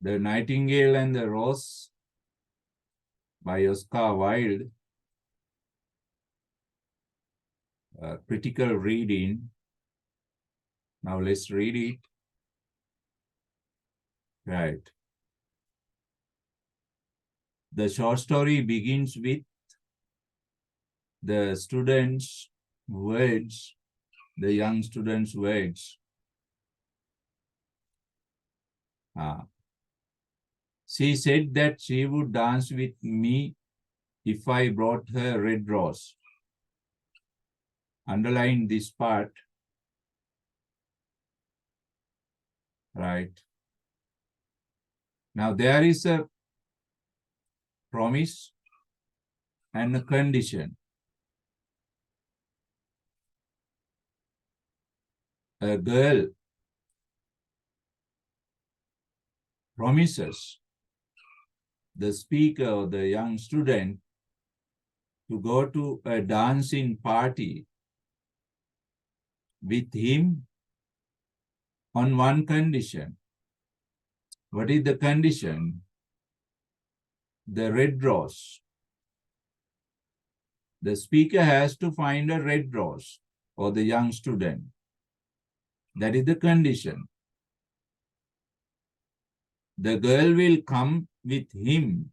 The Nightingale and the Rose by Oscar Wilde. Critical reading. Now let's read it. Right. The short story begins with the student's words, the young student's words. She said that she would dance with me if I brought her red rose. Underline this part. Right. Now there is a promise and a condition. A girl promises the speaker or the young student to go to a dancing party with him on one condition. What is the condition? The red rose. The speaker has to find a red rose or the young student. That is the condition. The girl will come with him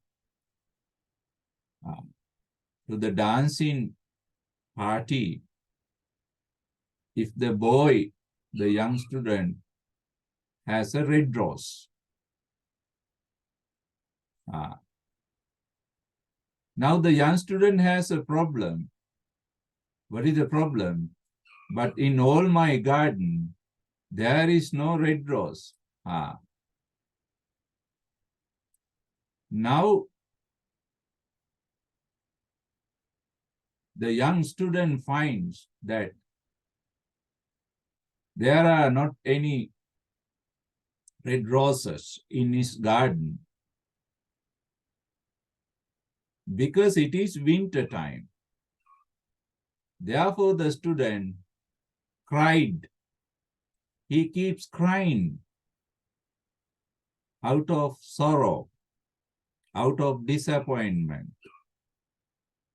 to the dancing party if the boy, the young student, has a red rose. Now the young student has a problem. What is the problem? But in all my garden, there is no red rose. Now, the young student finds that there are not any red roses in his garden because it is winter time. Therefore, the student cried. He keeps crying out of sorrow, out of disappointment,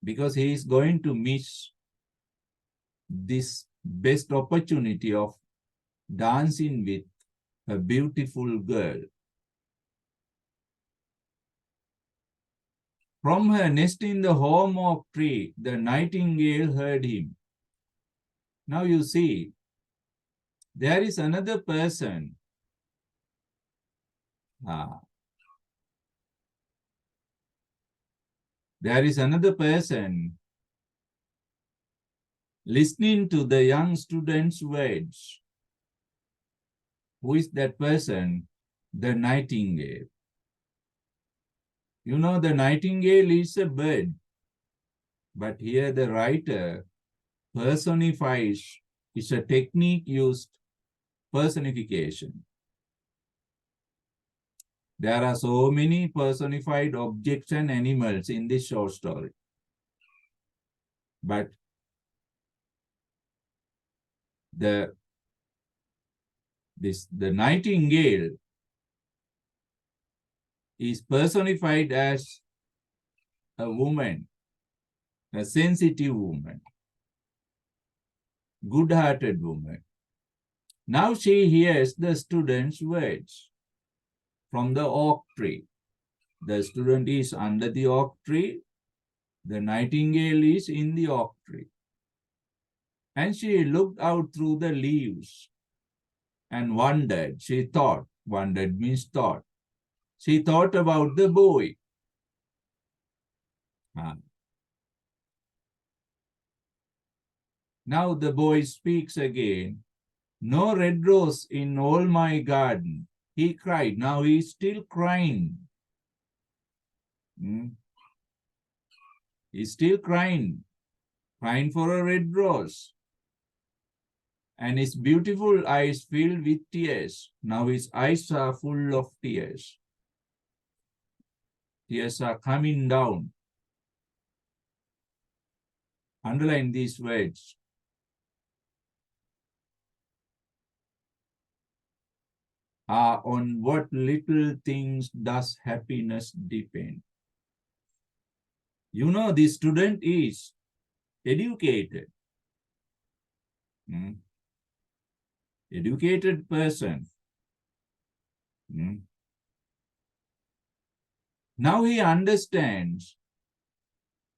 because he is going to miss this best opportunity of dancing with a beautiful girl. From her nest in the holm oak tree, the nightingale heard him. Now you see, there is another person. There is another person listening to the young student's words. Who is that person? The nightingale. You know, the nightingale is a bird, but here the writer personifies. It's a technique used, personification. There are so many personified objects and animals in this short story. But the nightingale is personified as a woman, a sensitive woman, good-hearted woman. Now she hears the student's words from the oak tree. The student is under the oak tree. The nightingale is in the oak tree. And she looked out through the leaves and wondered. She thought. Wondered means thought. She thought about the boy. Now the boy speaks again. No red rose in all my garden. He cried. Now he is still crying. He's still crying for a red rose. And his beautiful eyes filled with tears. Now his eyes are full of tears. Tears are coming down. Underline these words. on what little things does happiness depend. You know, the student is educated. Educated person. Now he understands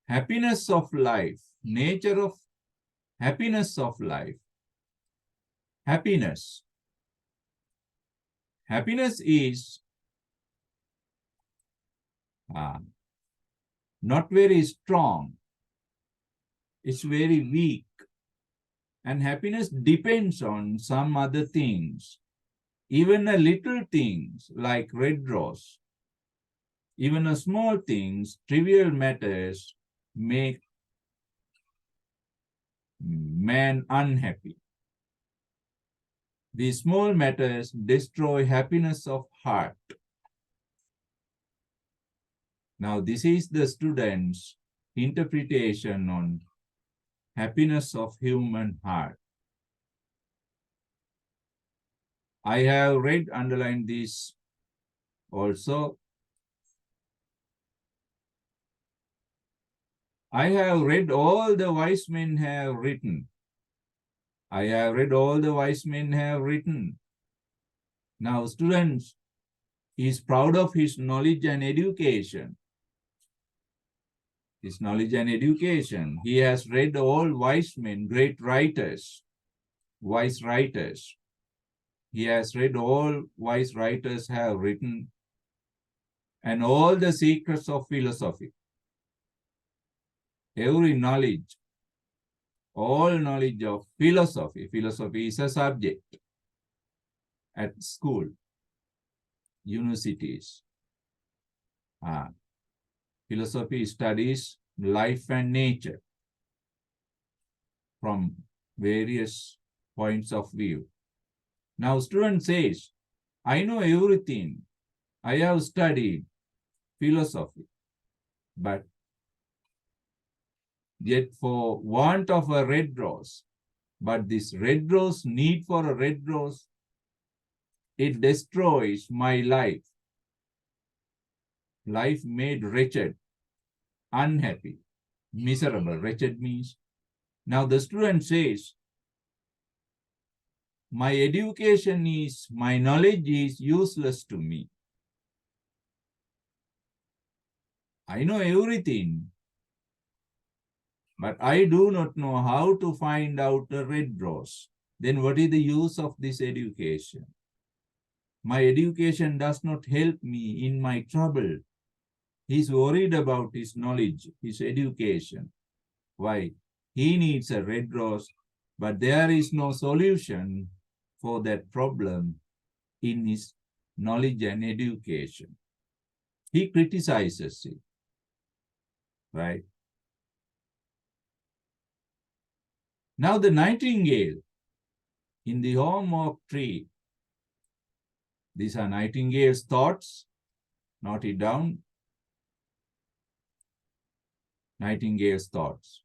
happiness of life, nature of happiness of life. Happiness. Happiness is not very strong. It's very weak. And happiness depends on some other things. Even a little things like red rose. Even a small things, trivial matters make man unhappy. These small matters destroy happiness of heart. Now, this is the student's interpretation on happiness of human heart. I have read, underlined this also. I have read all the wise men have written. I have read all the wise men have written. Now, students is proud of his knowledge and education. His knowledge and education. He has read all wise men, great writers, wise writers. He has read all wise writers have written and all the secrets of philosophy. Every knowledge, all knowledge of philosophy. Philosophy is a subject at school, universities. Philosophy studies life and nature from various points of view. Now, student says, I know everything. I have studied philosophy, but yet for want of a red rose, but this red rose, need for a red rose, it destroys my life. Life made wretched, unhappy, miserable. Wretched means. Now the student says, my education is, my knowledge is useless to me. I know everything, but I do not know how to find out a red rose. Then what is the use of this education? My education does not help me in my trouble. He's worried about his knowledge, his education. Why? He needs a red rose, but there is no solution for that problem in his knowledge and education. He criticizes it, right? Now the nightingale in the home oak tree. These are Nightingale's thoughts. Note it down. Nightingale's thoughts.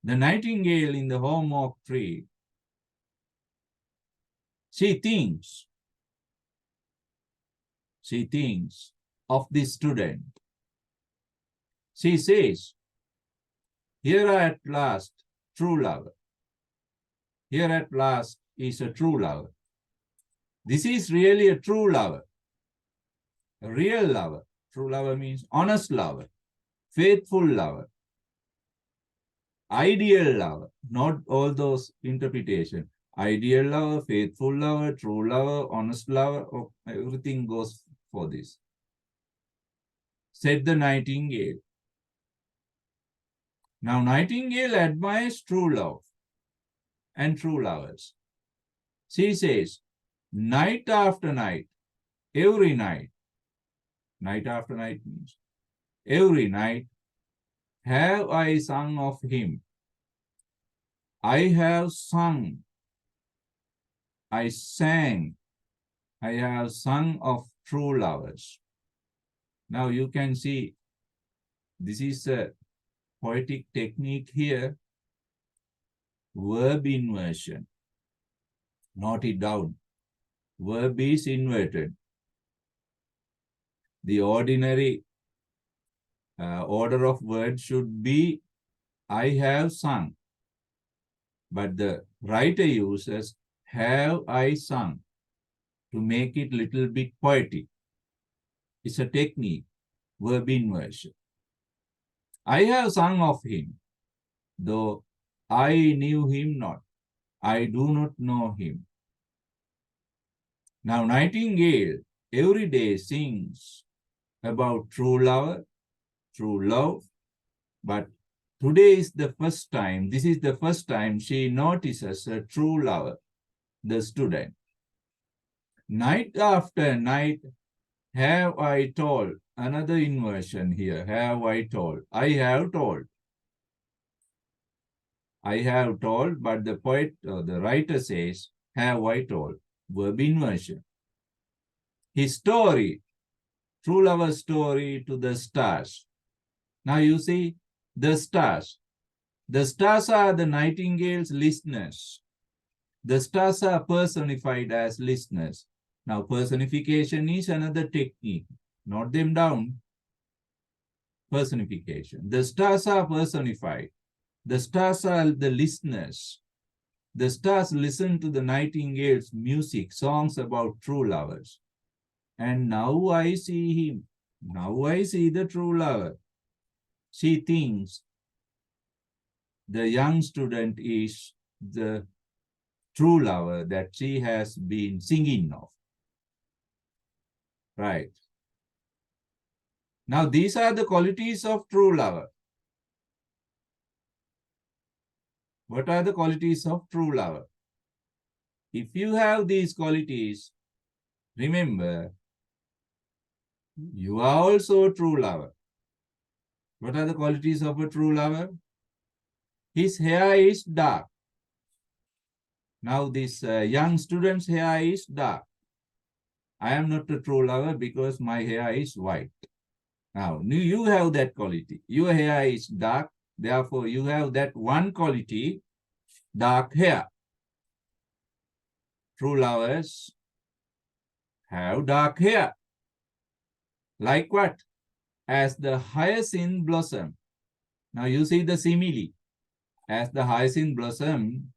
The nightingale in the home oak tree, she thinks of this student. She says, here at last, true lover. Here at last is a true lover. This is really a true lover, a real lover. True lover means honest lover, faithful lover, ideal lover, not all those interpretations. Ideal lover, faithful lover, true lover, honest lover, everything goes for this. Said the nightingale. Now, nightingale admires true love and true lovers. She says, night after night, every night after night means every night, have I sung of him. I have sung, I sang, I have sung of true lovers. Now you can see this is a poetic technique here, verb inversion. Note it down. verb is inverted. The ordinary order of words should be I have sung. But the writer uses have I sung to make it little bit poetic. It's a technique, verb inversion. I have sung of him, though I knew him not. I do not know him. Now, Nightingale every day sings about true love, but today is the first time, this is the first time she notices a true lover, the student. Night after night have I told, another inversion here, have I told, I have told. I have told, but the poet or the writer says, have I told, verb inversion. His story, true lover story to the stars. Now you see, the stars. The stars are the Nightingale's listeners. The stars are personified as listeners. Now, personification is another technique. Note them down. Personification. The stars are personified. The stars are the listeners. The stars listen to the Nightingale's music, songs about true lovers. And now I see him. Now I see the true lover. She thinks the young student is the true lover that she has been singing of. Right. Now, these are the qualities of true lover. What are the qualities of true lover? If you have these qualities, remember, you are also a true lover. What are the qualities of a true lover? His hair is dark. Now, this young student's hair is dark. I am not a true lover because my hair is white. Now, you have that quality. Your hair is dark. Therefore, you have that one quality, dark hair. True lovers have dark hair. Like what? As the hyacinth blossom. Now, you see the simile. As the hyacinth blossom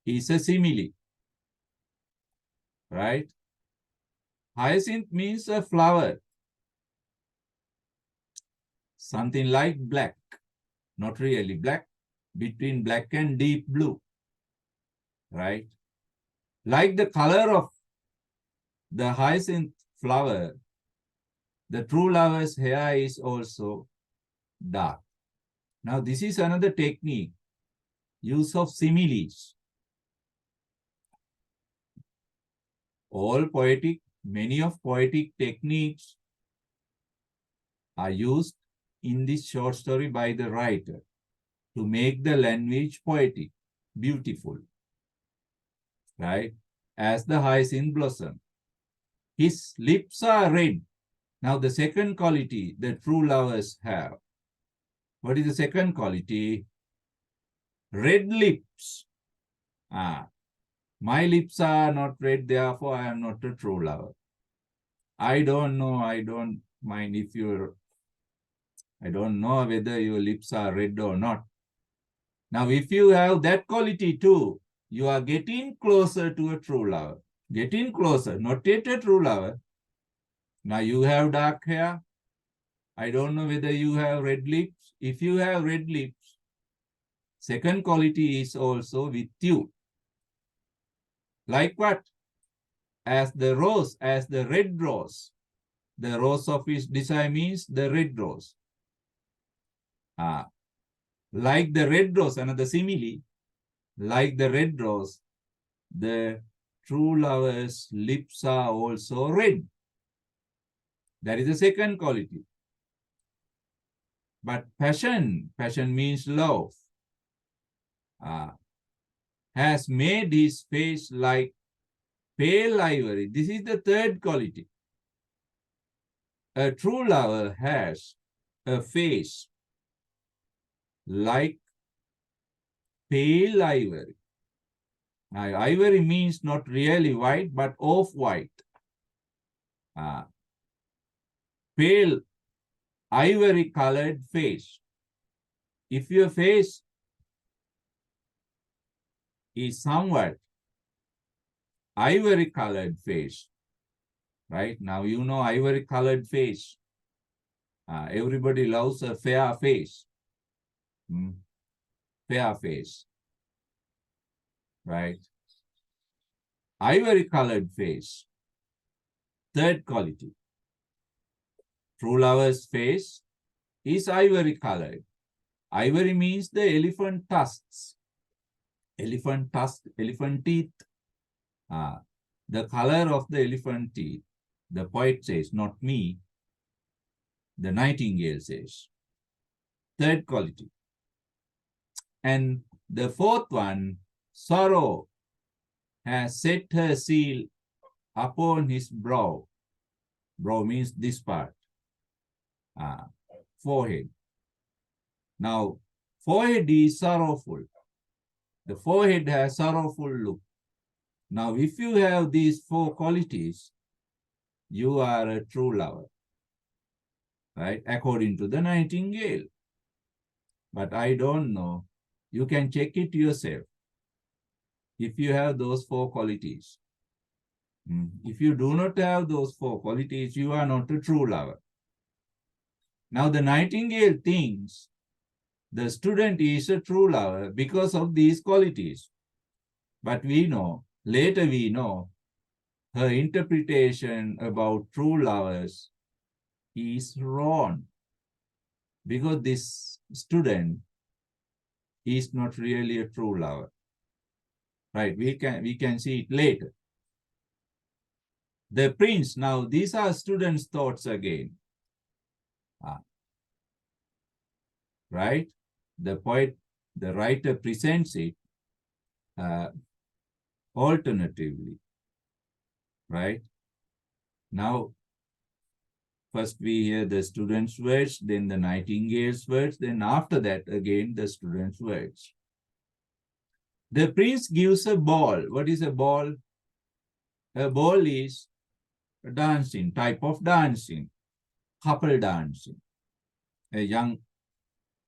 is a simile. Right? Hyacinth means a flower. Something like black. Not really black. Between black and deep blue. Right? Like the color of the hyacinth flower, the true lover's hair is also dark. Now, this is another technique. Use of similes. Many of poetic techniques are used in this short story by the writer to make the language poetic, beautiful, right? As the hyacinth blossom. His lips are red. Now, the second quality the true lovers have. What is the second quality? Red lips. My lips are not red, therefore I am not a true lover. I don't know, I don't mind if I don't know whether your lips are red or not. Now, if you have that quality too, you are getting closer to a true lover. Getting closer, not yet a true lover. Now, you have dark hair. I don't know whether you have red lips. If you have red lips, second quality is also with you. Like what? As the rose, as the red rose. The rose of his desire means the red rose. Like the red rose, another simile. Like the red rose, the true lover's lips are also red. That is the second quality. But passion means love, has made his face like pale ivory. This is the third quality. A true lover has a face like pale ivory. Ivory means not really white, but off-white. Pale ivory-colored face. If your face is somewhat ivory-colored face, right? Now you know ivory-colored face. Everybody loves a fair face. Fair face, right? Ivory-colored face. Third quality. True lover's face is ivory-colored. Ivory means the elephant tusks. Elephant tusk, elephant teeth. The color of the elephant teeth. The poet says, not me. The nightingale says. Third quality. And the fourth one, sorrow has set her seal upon his brow. Brow means this part. Forehead. Now, forehead is sorrowful. The forehead has sorrowful look. Now, if you have these four qualities, you are a true lover, right? According to the nightingale. But I don't know. You can check it yourself. If you have those four qualities. If you do not have those four qualities, you are not a true lover. Now, the nightingale thinks the student is a true lover because of these qualities. But we know, later we know, her interpretation about true lovers is wrong. Because this student is not really a true lover. Right? We can see it later. The prince, now these are students' thoughts again. Right? The poet, the writer presents it alternatively. Right? Now, first we hear the student's words, then the nightingale's words, then after that, again, the student's words. The prince gives a ball. What is a ball? A ball is a dancing, type of dancing, couple dancing. A young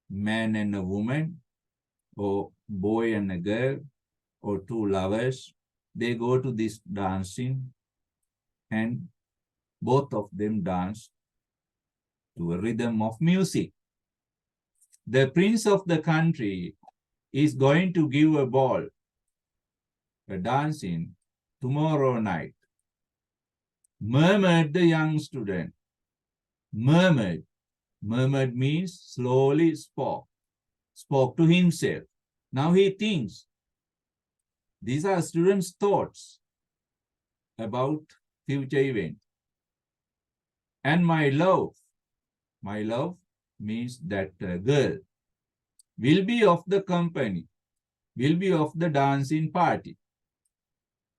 man and a woman, or boy and a girl, or two lovers, they go to this dancing and both of them dance to a rhythm of music. The prince of the country is going to give a ball, a dancing, tomorrow night. Murmured the young student. Murmured. Murmured means slowly spoke. Spoke to himself. Now he thinks. These are students' thoughts about future event. And my love means that girl will be of the company, will be of the dancing party.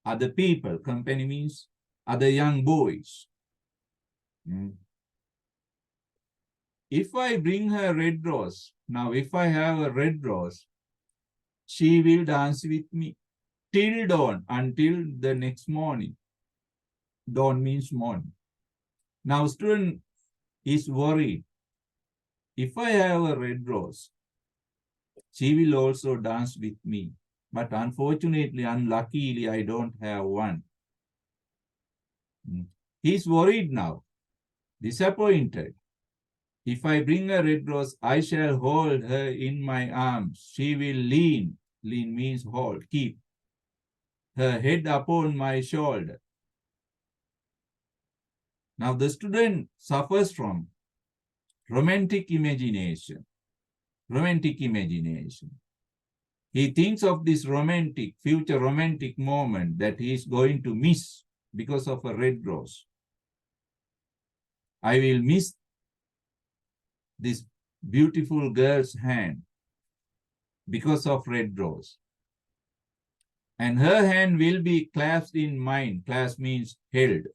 Other people, company means other young boys. If I bring her red rose, now if I have a red rose, she will dance with me till dawn, until the next morning. Dawn means morning. Now student is worried. If I have a red rose, she will also dance with me. But unfortunately, unluckily, I don't have one. He's worried now, disappointed. If I bring a red rose, I shall hold her in my arms. She will lean. Lean means hold, keep. Her head upon my shoulder. Now the student suffers from romantic imagination. Romantic imagination. He thinks of this romantic, future romantic moment that he is going to miss because of a red rose. I will miss this beautiful girl's hand because of red rose. And her hand will be clasped in mine. Clasp means held.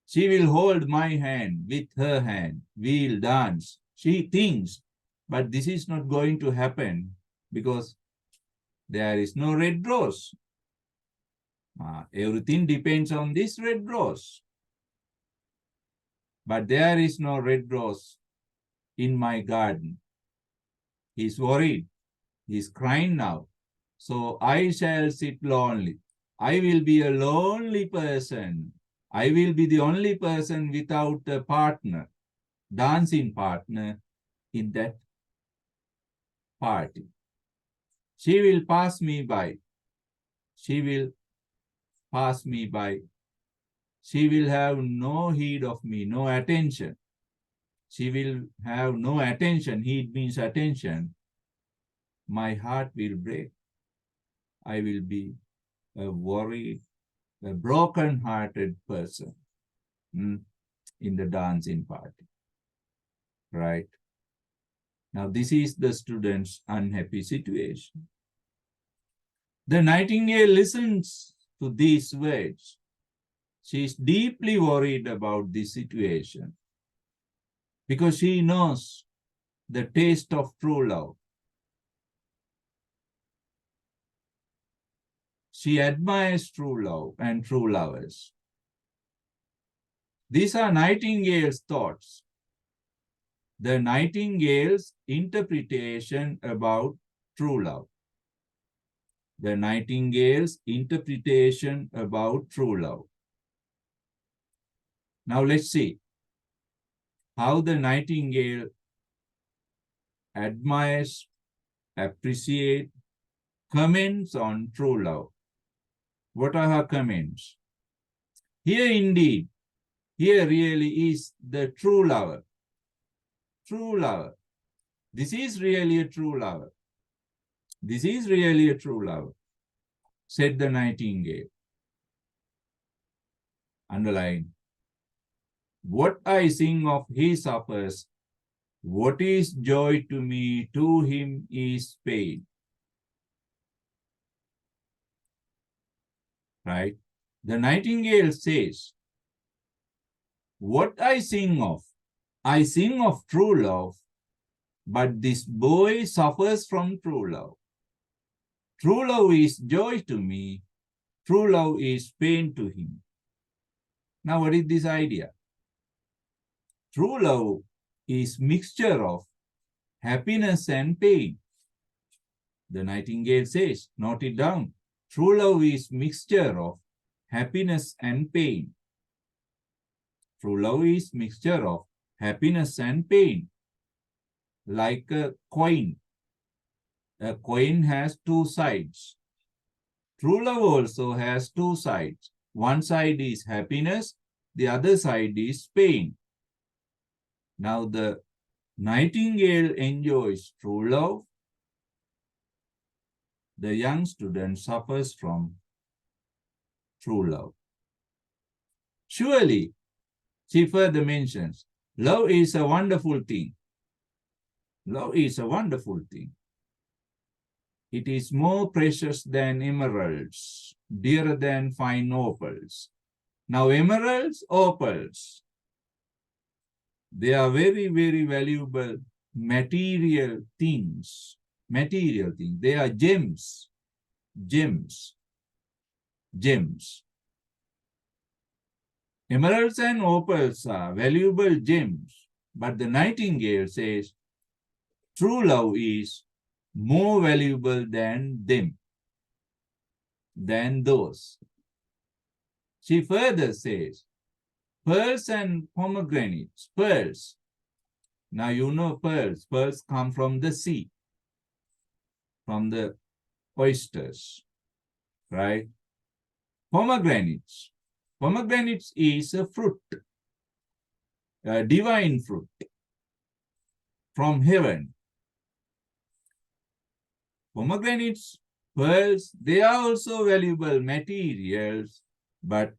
She will hold my hand with her hand. We'll dance. She thinks, but this is not going to happen because There is no red rose. Everything depends on this red rose. But there is no red rose in my garden. He's worried. He's crying now. So I shall sit lonely. I will be a lonely person. I will be the only person without a partner, dancing partner in that party. She will pass me by. She will pass me by. She will have no heed of me, no attention. She will have no attention. Heed means attention. My heart will break. I will be a worried, a broken-hearted person in the dancing party. Right? Now, this is the student's unhappy situation. The nightingale listens to these words. She is deeply worried about this situation because she knows the taste of true love. She admires true love and true lovers. These are Nightingale's thoughts. The Nightingale's interpretation about true love. The Nightingale's interpretation about true love. Now let's see how the Nightingale admires, appreciates, comments on true love. What are her comments? Here indeed, here really is the true lover. True lover. This is really a true lover. This is really a true lover, said the Nightingale. Underline. What I sing of he suffers, what is joy to me, to him is pain. Right? The Nightingale says, what I sing of true love, but this boy suffers from true love. True love is joy to me, true love is pain to him. Now, what is this idea? True love is mixture of happiness and pain. The Nightingale says, note it down. True love is mixture of happiness and pain. True love is mixture of happiness and pain. Like a coin. A coin has two sides. True love also has two sides. One side is happiness, the other side is pain. Now the Nightingale enjoys true love. The young student suffers from true love. Surely, she further mentions, love is a wonderful thing. Love is a wonderful thing. It is more precious than emeralds, dearer than fine opals. Now, emeralds, opals, they are very, very valuable material things. Material things. They are gems. Gems. Gems. Emeralds and opals are valuable gems. But the Nightingale says, true love is more valuable than them, than those. She further says, pearls and pomegranates, pearls. Now you know pearls. Pearls come from the sea, from the oysters, right? Pomegranates. Pomegranates is a fruit, a divine fruit from heaven. Pomegranates, pearls, they are also valuable materials, but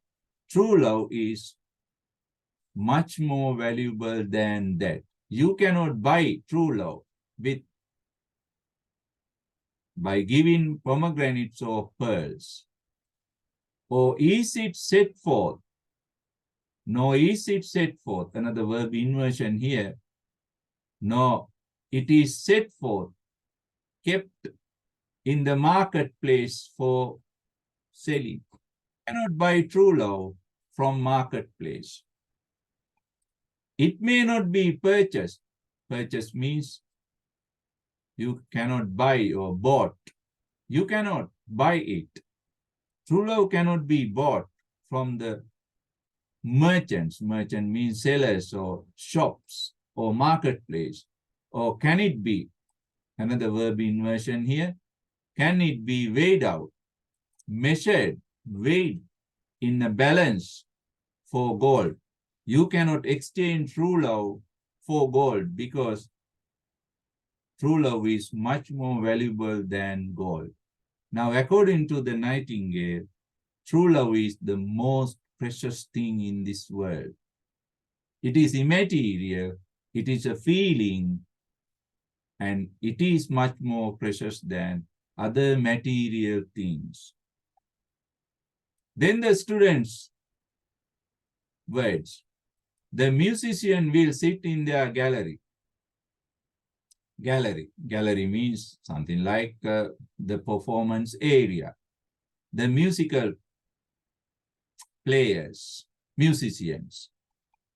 true love is much more valuable than that. You cannot buy true love by giving pomegranates or pearls. Or is it set forth? No, is it set forth? Another verb inversion here. No, it is set forth, kept in the marketplace for selling. You cannot buy true love from marketplace. It may not be purchased. Purchase means you cannot buy or bought. You cannot buy it. True love cannot be bought from the merchants. Merchant means sellers or shops or marketplace. Or can it be, another verb inversion here, can it be weighed out, measured, weighed in a balance for gold? You cannot exchange true love for gold because true love is much more valuable than gold. Now, according to the Nightingale, true love is the most precious thing in this world. It is immaterial, it is a feeling, and it is much more precious than other material things. Then the students' words. The musician will sit in their gallery. Gallery means something like the performance area. The musical players, musicians,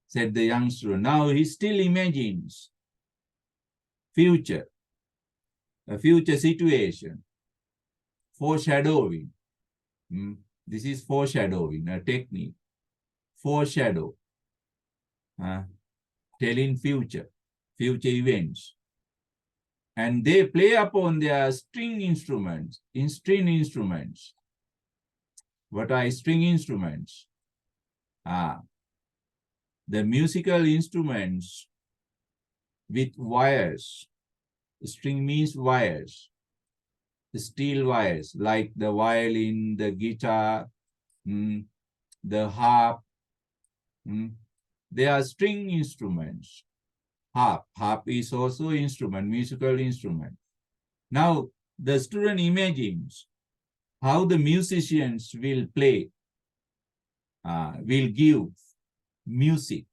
said the young student. Now he still imagines future, a future situation, foreshadowing. This is foreshadowing, a technique. Foreshadow, telling future events. And they play upon their string instruments. What are string instruments? The musical instruments with wires. String means wires. Steel wires, like the violin, the guitar, the harp. They are string instruments. Harp is also instrument, musical instrument. Now, the student imagines how the musicians will play, will give music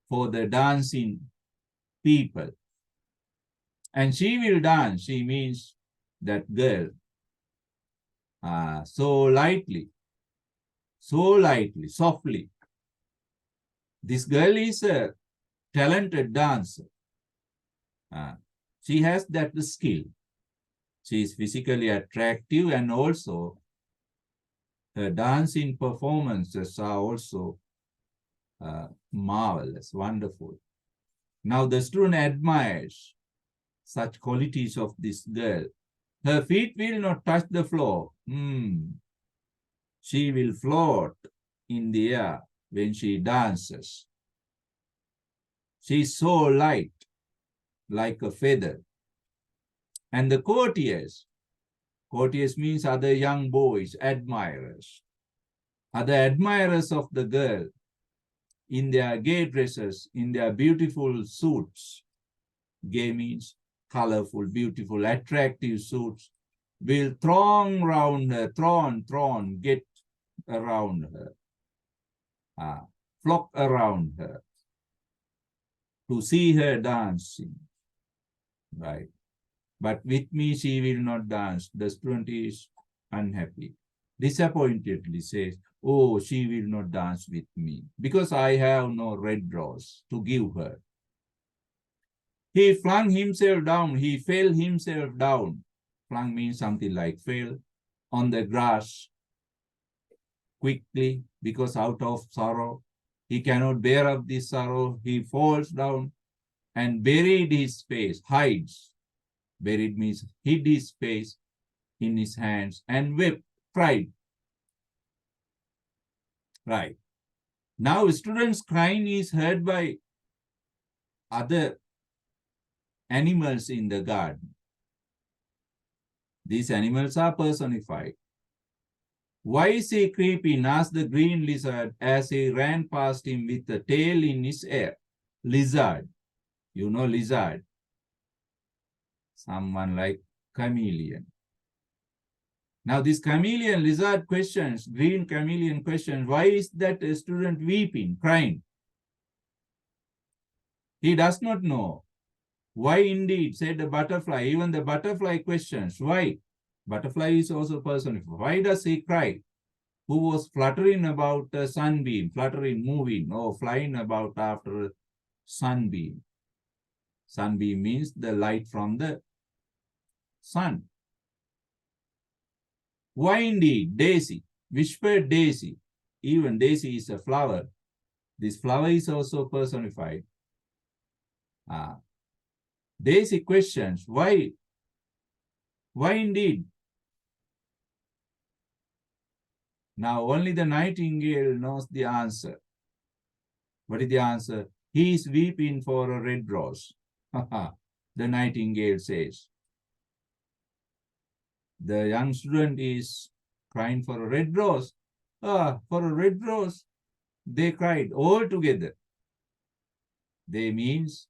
for the dancing people. And she will dance, she means that girl, so lightly, softly. This girl is a talented dancer. She has that skill. She is physically attractive, and also her dancing performances are also marvelous, wonderful. Now the student admires such qualities of this girl. Her feet will not touch the floor. She will float in the air when she dances. She is so light, like a feather. And the courtiers means other young boys, admirers. Other admirers of the girl, in their gay dresses, in their beautiful suits. Gay means colorful, beautiful, attractive suits, will throng round her, get around her, flock around her to see her dancing, right? But with me, she will not dance. The student is unhappy, disappointedly says, oh, she will not dance with me because I have no red rose to give her. He flung himself down. He fell himself down. Flung means something like fell on the grass quickly because out of sorrow. He cannot bear up this sorrow. He falls down and buried his face, hides. Buried means hid his face in his hands and wept, cried. Right. Now students' crying is heard by other animals in the garden. These animals are personified. Why is he creeping? Asked the green lizard as he ran past him with the tail in his air. Lizard. You know lizard. Someone like chameleon. Now this chameleon lizard questions, green chameleon questions, why is that a student weeping, crying? He does not know. Why indeed, said the butterfly. Even the butterfly questions, why? Butterfly is also personified. Why does he cry? Who was fluttering about a sunbeam, fluttering, moving, or flying about after a sunbeam? Sunbeam means the light from the sun. Why indeed? Daisy, whispered Daisy. Even Daisy is a flower. This flower is also personified. Daisy questions, why? Why indeed? Now only the nightingale knows the answer. What is the answer? He is weeping for a red rose. The nightingale says. The young student is crying for a red rose. For a red rose. They cried all together. They means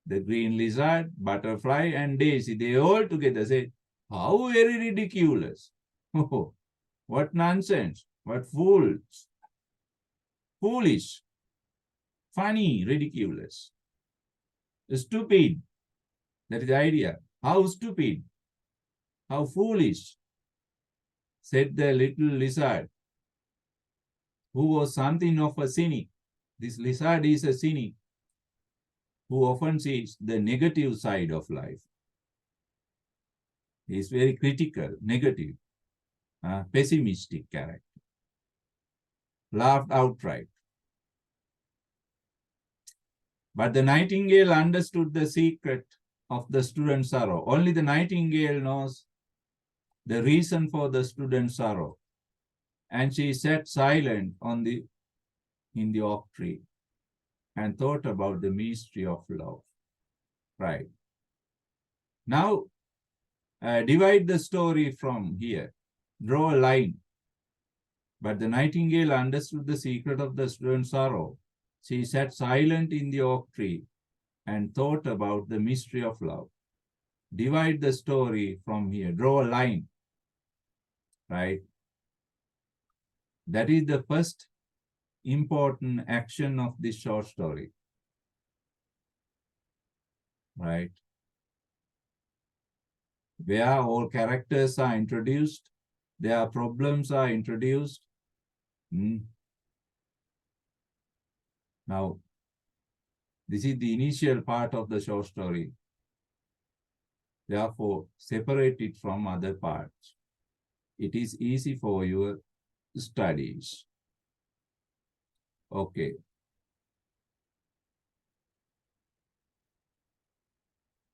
the green lizard, butterfly, and daisy. They all together say, how very ridiculous. Oh, what nonsense. What fools. Foolish. Funny, ridiculous. Stupid. That is the idea. How stupid. How foolish, said the little lizard, who was something of a cynic. This lizard is a cynic who often sees the negative side of life. He is very critical, negative, pessimistic character. Laughed outright. But the nightingale understood the secret of the student's sorrow. Only the nightingale knows the reason for the student's sorrow. And she sat silent in the oak tree and thought about the mystery of love. Right. Now, divide the story from here. Draw a line. But the nightingale understood the secret of the student's sorrow. She sat silent in the oak tree and thought about the mystery of love. Divide the story from here. Draw a line. Right. That is the first important action of this short story. Right. Where all characters are introduced, their problems are introduced. Now, this is the initial part of the short story. Therefore, separate it from other parts. It is easy for your studies. Okay.